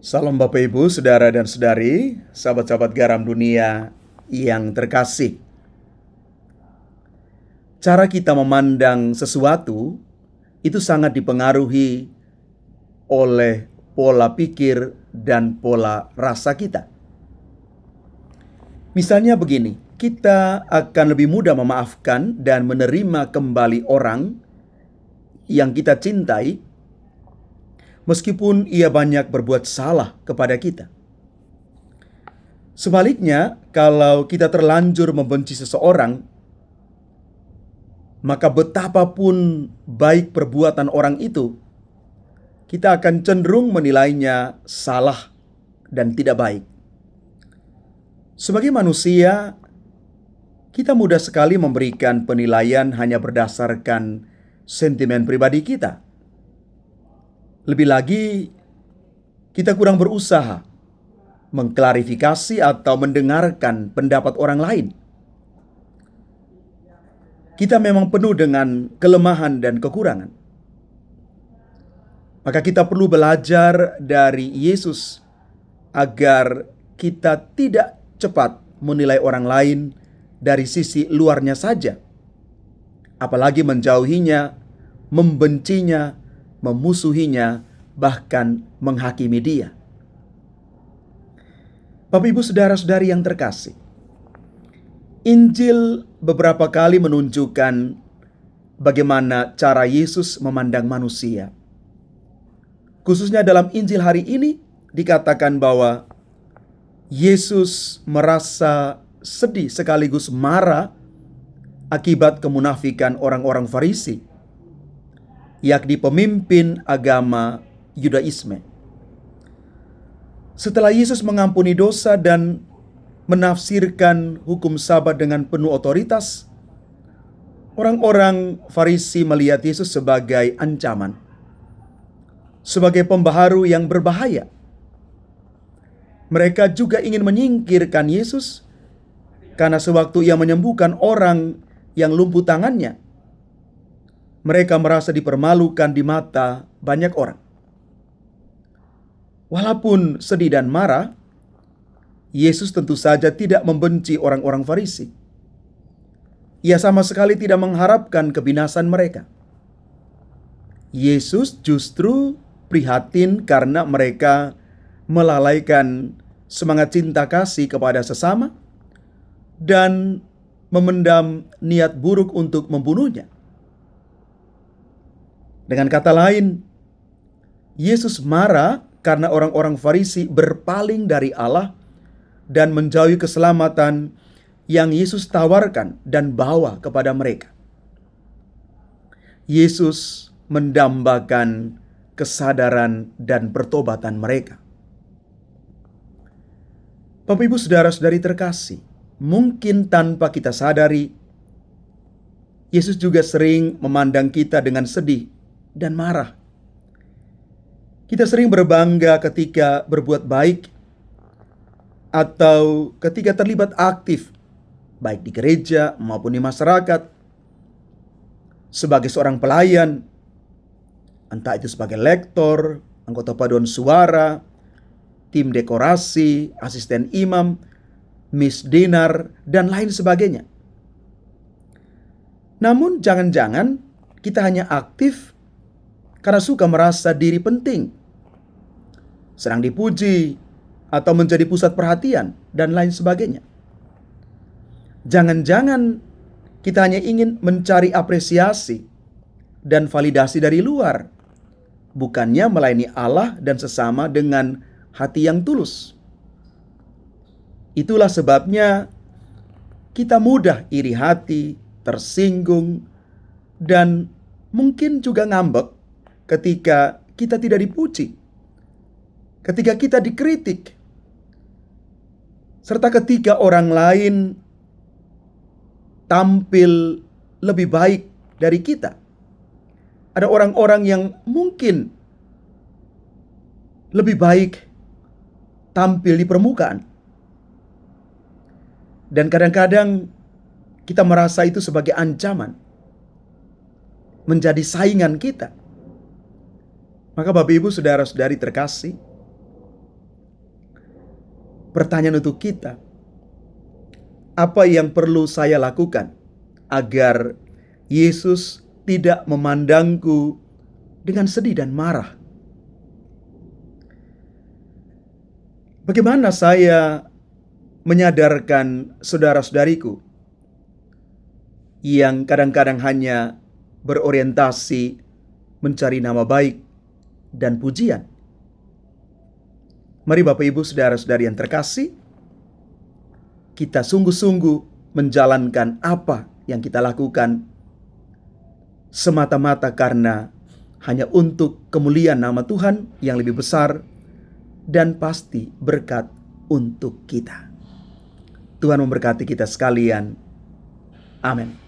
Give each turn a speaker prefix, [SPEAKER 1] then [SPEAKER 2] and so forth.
[SPEAKER 1] Salam Bapak Ibu, Saudara dan Saudari, sahabat-sahabat garam dunia yang terkasih. Cara kita memandang sesuatu itu sangat dipengaruhi oleh pola pikir dan pola rasa kita. Misalnya begini, kita akan lebih mudah memaafkan dan menerima kembali orang yang kita cintai meskipun ia banyak berbuat salah kepada kita. Sebaliknya, kalau kita terlanjur membenci seseorang, maka betapapun baik perbuatan orang itu, kita akan cenderung menilainya salah dan tidak baik. Sebagai manusia, kita mudah sekali memberikan penilaian hanya berdasarkan sentimen pribadi kita. Lebih lagi, kita kurang berusaha mengklarifikasi atau mendengarkan pendapat orang lain. Kita memang penuh dengan kelemahan dan kekurangan. Maka kita perlu belajar dari Yesus agar kita tidak cepat menilai orang lain dari sisi luarnya saja, apalagi menjauhinya, membencinya, memusuhinya, bahkan menghakimi dia. Bapak Ibu saudara-saudari yang terkasih, Injil beberapa kali menunjukkan bagaimana cara Yesus memandang manusia. Khususnya dalam Injil hari ini dikatakan bahwa Yesus merasa sedih sekaligus marah akibat kemunafikan orang-orang Farisi, yakni pemimpin agama Yudaisme. Setelah Yesus mengampuni dosa dan menafsirkan hukum Sabat dengan penuh otoritas, orang-orang Farisi melihat Yesus sebagai ancaman, sebagai pembaharu yang berbahaya. Mereka juga ingin menyingkirkan Yesus karena sewaktu ia menyembuhkan orang yang lumpuh tangannya, mereka merasa dipermalukan di mata banyak orang. Walaupun sedih dan marah, Yesus tentu saja tidak membenci orang-orang Farisi. Ia sama sekali tidak mengharapkan kebinasan mereka. Yesus justru prihatin karena mereka melalaikan semangat cinta kasih kepada sesama dan memendam niat buruk untuk membunuhnya. Dengan kata lain, Yesus marah karena orang-orang Farisi berpaling dari Allah dan menjauhi keselamatan yang Yesus tawarkan dan bawa kepada mereka. Yesus mendambakan kesadaran dan pertobatan mereka. Bapak Ibu saudara-saudari terkasih, mungkin tanpa kita sadari, Yesus juga sering memandang kita dengan sedih dan marah. Kita sering berbangga ketika berbuat baik atau ketika terlibat aktif, baik di gereja maupun di masyarakat, sebagai seorang pelayan, entah itu sebagai lektor, anggota paduan suara, tim dekorasi, asisten imam, misdinar, dan lain sebagainya. Namun jangan-jangan kita hanya aktif karena suka merasa diri penting, senang dipuji, atau menjadi pusat perhatian, dan lain sebagainya. Jangan-jangan kita hanya ingin mencari apresiasi dan validasi dari luar, bukannya melayani Allah dan sesama dengan hati yang tulus. Itulah sebabnya kita mudah iri hati, tersinggung, dan mungkin juga ngambek ketika kita tidak dipuji, ketika kita dikritik, serta ketika orang lain tampil lebih baik dari kita. Ada orang-orang yang mungkin lebih baik tampil di permukaan. Dan kadang-kadang kita merasa itu sebagai ancaman, menjadi saingan kita. Maka Bapak Ibu saudara-saudari terkasih, pertanyaan untuk kita, apa yang perlu saya lakukan agar Yesus tidak memandangku dengan sedih dan marah? Bagaimana saya menyadarkan saudara-saudariku yang kadang-kadang hanya berorientasi mencari nama baik dan pujian? Mari Bapak Ibu saudara-saudari yang terkasih, kita sungguh-sungguh menjalankan apa yang kita lakukan semata-mata karena hanya untuk kemuliaan nama Tuhan yang lebih besar dan pasti berkat untuk kita. Tuhan memberkati kita sekalian. Amin.